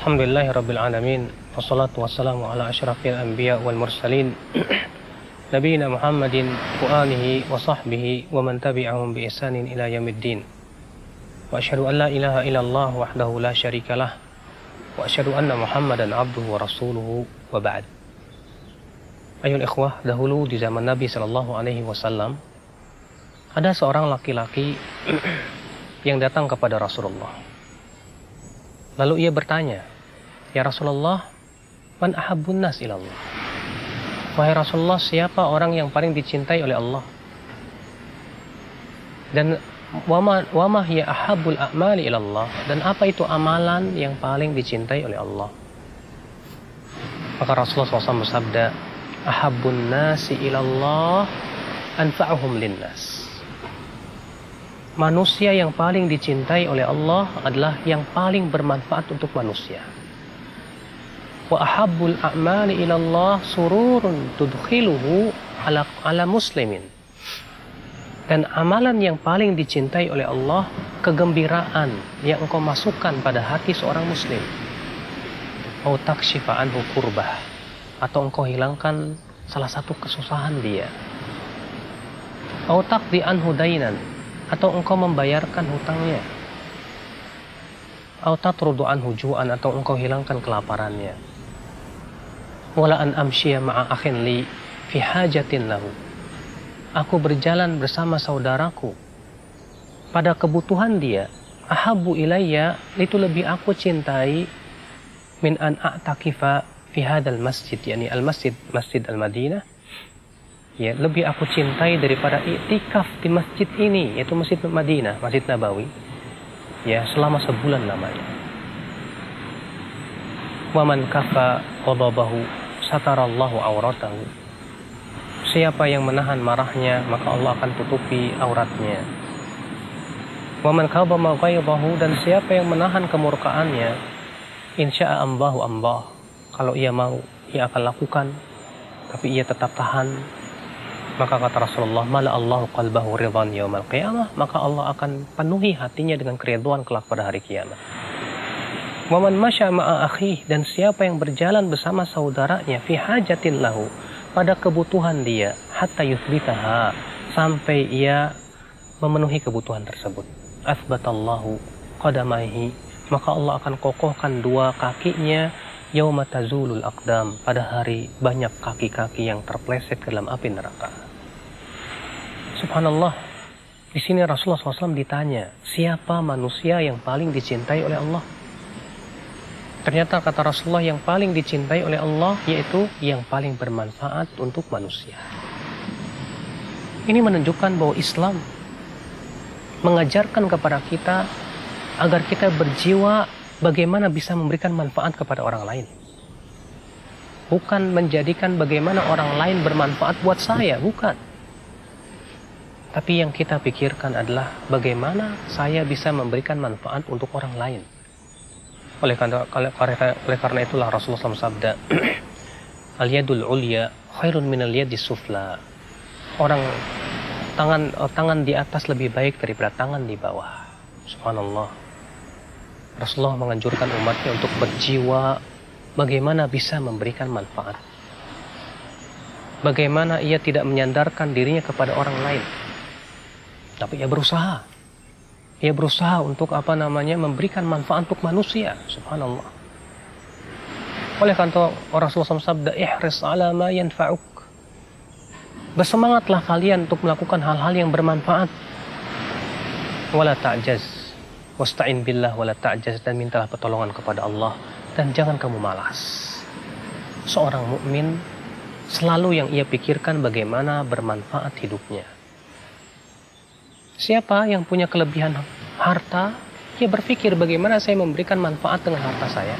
Alhamdulillahirabbil alamin wassalatu wassalamu ala asyrafil anbiya wal mursalin nabiyina Muhammadin wa alihi wa sahbihi wa man tabi'ahum bi ihsanin ila yaumiddin. Wa asyhadu an la ilaha illallah wahdahu la syarikalah wa asyhadu anna Muhammadan abduhu wa rasuluhu wa ba'd. Ayol ikhwah, dahulu di zaman Nabi sallallahu alaihi wasallam ada seorang laki-laki yang datang kepada Rasulullah. Lalu ia bertanya, "Ya Rasulullah, man ahabbun nas ilallah?" Wahai Rasulullah, siapa orang yang paling dicintai oleh Allah? Dan wama hiya ahabbul a'mali ilallah, dan apa itu amalan yang paling dicintai oleh Allah? Maka Rasulullah SAW bersabda, "Ahabbun nasi ilallah anfa'uhum linnas." Manusia yang paling dicintai oleh Allah adalah yang paling bermanfaat untuk manusia. Wa ahabbul a'mali ilallah sururun tudkhiluhu ala muslimin. Dan amalan yang paling dicintai oleh Allah, kegembiraan yang engkau masukkan pada hati seorang muslim. Au takshifa anhu kurbah, atau engkau hilangkan salah satu kesusahan dia. Au taqdi anhu dainan, atau engkau membayarkan hutangnya. Au tatrudu anhu ju'an, atau engkau hilangkan kelaparannya. Wala an amshiya ma'a akhin li fi hajatin lahu. Aku berjalan bersama saudaraku pada kebutuhan dia. Ahabbu ilayya, itu lebih aku cintai min an a'takifa fi hadzal masjid, yakni al-masjid, Masjid Al-Madinah. Ya, lebih aku cintai daripada iktikaf di masjid ini, yaitu Masjid Madinah, Masjid Nabawi, ya, selama sebulan lamanya. Wa man kafa ghadabahu satarallahu auratahu. Siapa yang menahan marahnya, maka Allah akan tutupi auratnya. Wa man kadhama ghaidahu, dan siapa yang menahan kemurkaannya, insya'a ambahu ambah. Kalau ia mau, ia akan lakukan, tapi ia tetap tahan. Maka kata Rasulullah, mala Allahu qalbahu ridhan yaumal qiyamah, maka Allah akan penuhi hatinya dengan keridhaan kelak pada hari kiamat. Wa man masya ma'a akhih, dan siapa yang berjalan bersama saudaranya fi hajatin lahu, pada kebutuhan dia, hatta yuthbitaha, sampai ia memenuhi kebutuhan tersebut. Athbatallahu qadamaihi, maka Allah akan kokohkan dua kakinya yauma tazulul aqdam, pada hari banyak kaki-kaki yang terpleset ke dalam api neraka. Subhanallah, di sini Rasulullah SAW ditanya, siapa manusia yang paling dicintai oleh Allah? Ternyata kata Rasulullah, yang paling dicintai oleh Allah yaitu yang paling bermanfaat untuk manusia. Ini menunjukkan bahwa Islam mengajarkan kepada kita agar kita berjiwa bagaimana bisa memberikan manfaat kepada orang lain. Bukan menjadikan bagaimana orang lain bermanfaat buat saya, bukan. Tapi yang kita pikirkan adalah bagaimana saya bisa memberikan manfaat untuk orang lain. Oleh karena itulah Rasulullah SAW sabda, al-yadul ulya khairun minal yadis sufla. Tangan di atas lebih baik daripada tangan di bawah. Subhanallah. Rasulullah menganjurkan umatnya untuk berjiwa bagaimana bisa memberikan manfaat. Bagaimana ia tidak menyandarkan dirinya kepada orang lain, tapi ia berusaha. Ia berusaha untuk memberikan manfaat untuk manusia. Subhanallah. Oleh karena Rasulullah SAW sabda, ihris ala ma yanfa'uk. Bersemangatlah kalian untuk melakukan hal-hal yang bermanfaat. Wala ta'jaz. Wasta'in billah wala ta'jaz, dan mintalah pertolongan kepada Allah dan jangan kamu malas. Seorang mukmin selalu yang ia pikirkan bagaimana bermanfaat hidupnya. Siapa yang punya kelebihan harta, ia berpikir bagaimana saya memberikan manfaat dengan harta saya.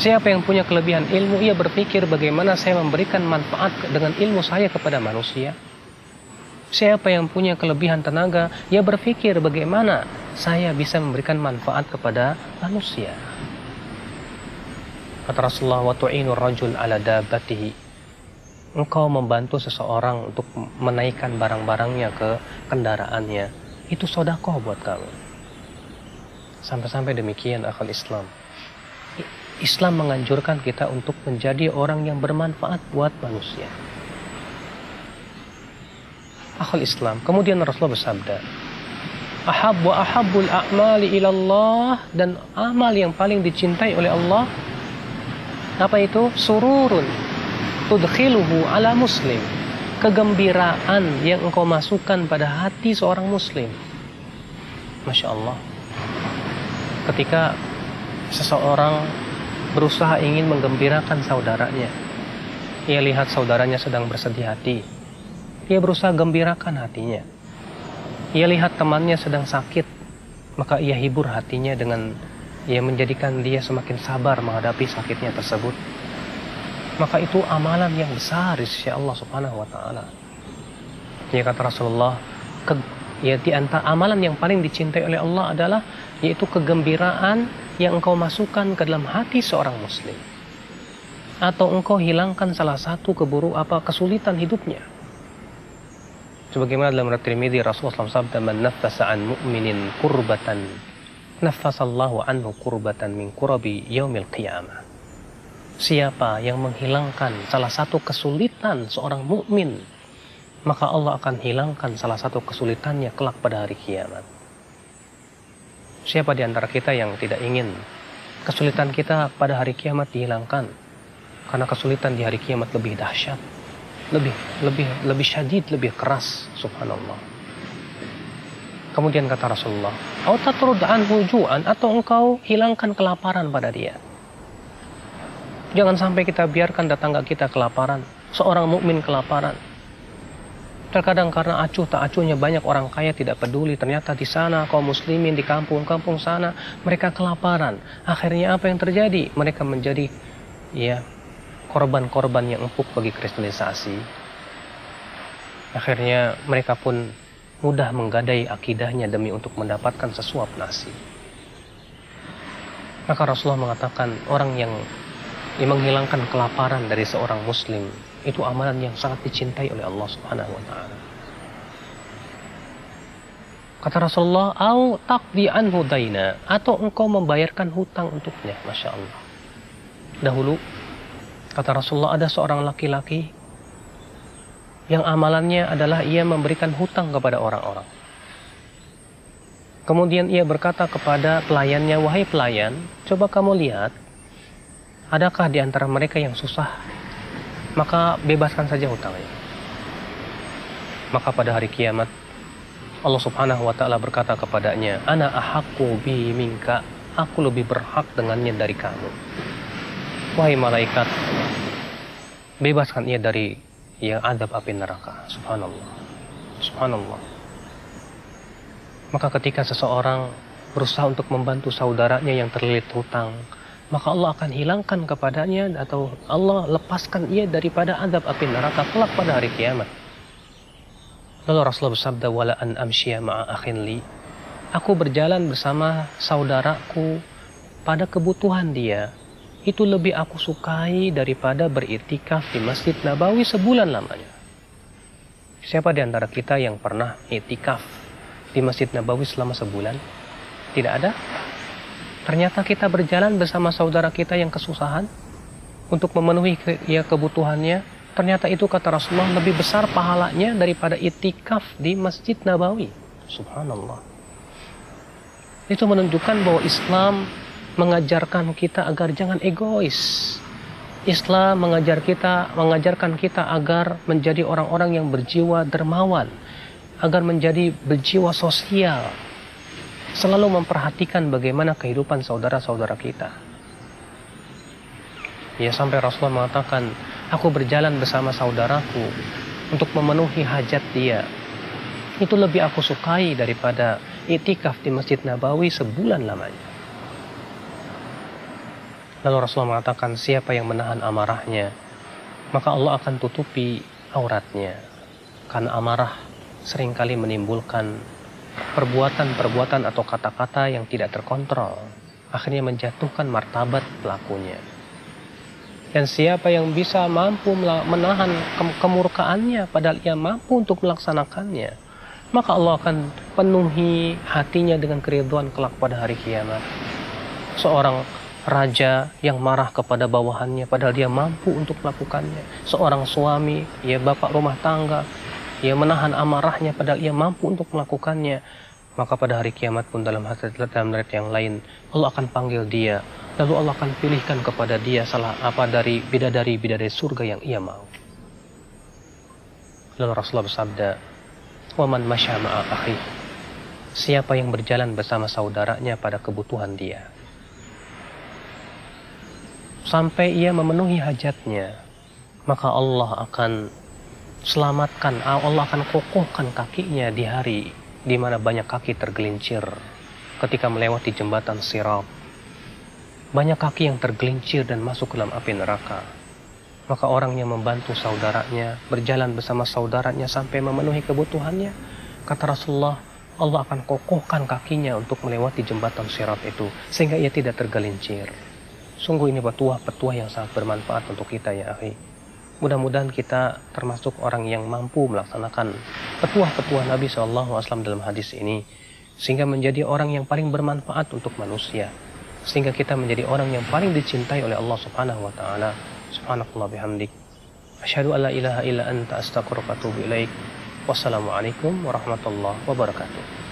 Siapa yang punya kelebihan ilmu, ia berpikir bagaimana saya memberikan manfaat dengan ilmu saya kepada manusia. Siapa yang punya kelebihan tenaga, ia berpikir bagaimana saya bisa memberikan manfaat kepada manusia. Kata Rasulullah, wa tu'inur rajul ala dabatihi. Engkau membantu seseorang untuk menaikkan barang-barangnya ke kendaraannya, itu sedekah buat kamu. Sampai-sampai demikian akal Islam. Islam menganjurkan kita untuk menjadi orang yang bermanfaat buat manusia. Akhul Islam. Kemudian Rasulullah bersabda, ahabbul a'mali ilallah, dan amal yang paling dicintai oleh Allah, apa itu? Sururun tudkhiluhu ala muslim, kegembiraan yang engkau masukkan pada hati seorang muslim. Masya Allah. Ketika seseorang berusaha ingin menggembirakan saudaranya, ia lihat saudaranya sedang bersedih hati, ia berusaha gembirakan hatinya. Ia lihat temannya sedang sakit, maka ia hibur hatinya dengan ia menjadikan dia semakin sabar menghadapi sakitnya tersebut. Maka itu amalan yang besar di sisi Allah Subhanahu wa taala. Ya, kata Rasulullah, di antara amalan yang paling dicintai oleh Allah adalah yaitu kegembiraan yang engkau masukkan ke dalam hati seorang muslim, atau engkau hilangkan salah satu kesulitan hidupnya. Sebagaimana dalam riwayat Tirmidzi, Rasulullah SAW, man naffasa an mu'minin kurbatan naffasallahu anhu kurbatan min kurabi yaumil qiyamah. Siapa yang menghilangkan salah satu kesulitan seorang mukmin, maka Allah akan hilangkan salah satu kesulitannya kelak pada hari kiamat. Siapa di antara kita yang tidak ingin kesulitan kita pada hari kiamat dihilangkan? Karena kesulitan di hari kiamat lebih dahsyat, lebih syadid, lebih keras, subhanallah. Kemudian kata Rasulullah, "Au tatrud anhu ju'an," atau engkau hilangkan kelaparan pada dia. Jangan sampai kita biarkan tetangga kita kelaparan, seorang mukmin kelaparan. Terkadang karena acuh tak acuhnya banyak orang kaya tidak peduli, ternyata di sana kaum muslimin di kampung-kampung sana mereka kelaparan. Akhirnya apa yang terjadi? Mereka menjadi korban-korban yang empuk bagi kristenisasi. Akhirnya mereka pun mudah menggadai akidahnya demi untuk mendapatkan sesuap nasi. Maka Rasulullah mengatakan, orang yang menghilangkan kelaparan dari seorang muslim itu amalan yang sangat dicintai oleh Allah Subhanahu wa taala. Kata Rasulullah, "Au taqdi anhu daina," atau engkau membayarkan hutang untuknya. Masya Allah. Dahulu kata Rasulullah, ada seorang laki-laki yang amalannya adalah ia memberikan hutang kepada orang-orang. Kemudian ia berkata kepada pelayannya, "Wahai pelayan, coba kamu lihat, adakah di antara mereka yang susah? Maka bebaskan saja hutangnya." Maka pada hari kiamat Allah Subhanahu wa taala berkata kepadanya, "Ana ahaqqu bi minka," aku lebih berhak dengannya dari kamu. Wahai malaikat, bebaskan ia dari azab api neraka. Subhanallah. Subhanallah. Maka ketika seseorang berusaha untuk membantu saudaranya yang terlilit hutang, maka Allah akan hilangkan kepadanya, atau Allah lepaskan ia daripada azab api neraka kelak pada hari kiamat. Lalu Rasulullah bersabda, "Wala an amsyiya ma'a akhin li," aku berjalan bersama saudaraku pada kebutuhan dia, itu lebih aku sukai daripada beriktikaf di Masjid Nabawi sebulan lamanya. Siapa di antara kita yang pernah iktikaf di Masjid Nabawi selama sebulan? Tidak ada. Ternyata kita berjalan bersama saudara kita yang kesusahan untuk memenuhi kebutuhannya. Ternyata itu, kata Rasulullah, lebih besar pahalanya daripada itikaf di Masjid Nabawi. Subhanallah. Itu menunjukkan bahwa Islam mengajarkan kita agar jangan egois. Islam mengajarkan kita agar menjadi orang-orang yang berjiwa dermawan, agar menjadi berjiwa sosial, selalu memperhatikan bagaimana kehidupan saudara-saudara kita. Ya, sampai Rasulullah mengatakan, aku berjalan bersama saudaraku untuk memenuhi hajat dia, itu lebih aku sukai daripada iktikaf di Masjid Nabawi sebulan lamanya. Lalu Rasulullah mengatakan, siapa yang menahan amarahnya, maka Allah akan tutupi auratnya. Karena amarah seringkali menimbulkan perbuatan-perbuatan atau kata-kata yang tidak terkontrol, akhirnya menjatuhkan martabat pelakunya. Dan siapa yang bisa mampu menahan kemurkaannya padahal ia mampu untuk melaksanakannya, maka Allah akan penuhi hatinya dengan keridhaan kelak pada hari kiamat. Seorang raja yang marah kepada bawahannya padahal dia mampu untuk melakukannya. Seorang suami, ya bapak rumah tangga, ia menahan amarahnya padahal ia mampu untuk melakukannya. Maka pada hari kiamat pun dalam riwayat yang lain, Allah akan panggil dia, lalu Allah akan pilihkan kepada dia salah apa dari bidadari surga yang ia mau. Lalu Rasulullah bersabda, "Wa man masya ma'a akhi." Siapa yang berjalan bersama saudaranya pada kebutuhan dia, sampai ia memenuhi hajatnya, maka Allah akan selamatkan, Allah akan kokohkan kakinya di hari di mana banyak kaki tergelincir ketika melewati jembatan Sirat. Banyak kaki yang tergelincir dan masuk ke dalam api neraka. Maka orang yang membantu saudaranya, berjalan bersama saudaranya sampai memenuhi kebutuhannya, kata Rasulullah, Allah akan kokohkan kakinya untuk melewati jembatan Sirat itu sehingga ia tidak tergelincir. Sungguh ini petuah yang sangat bermanfaat untuk kita ya akhi. Mudah-mudahan kita termasuk orang yang mampu melaksanakan petuah-petuah Nabi SAW dalam hadis ini, sehingga menjadi orang yang paling bermanfaat untuk manusia, sehingga kita menjadi orang yang paling dicintai oleh Allah Subhanahu wa taala. Subhanakallah bihamdik, asyhadu an la ilaha illa anta astaghfiruka wa atubu ilaik. Wassalamualaikum warahmatullahi wabarakatuh.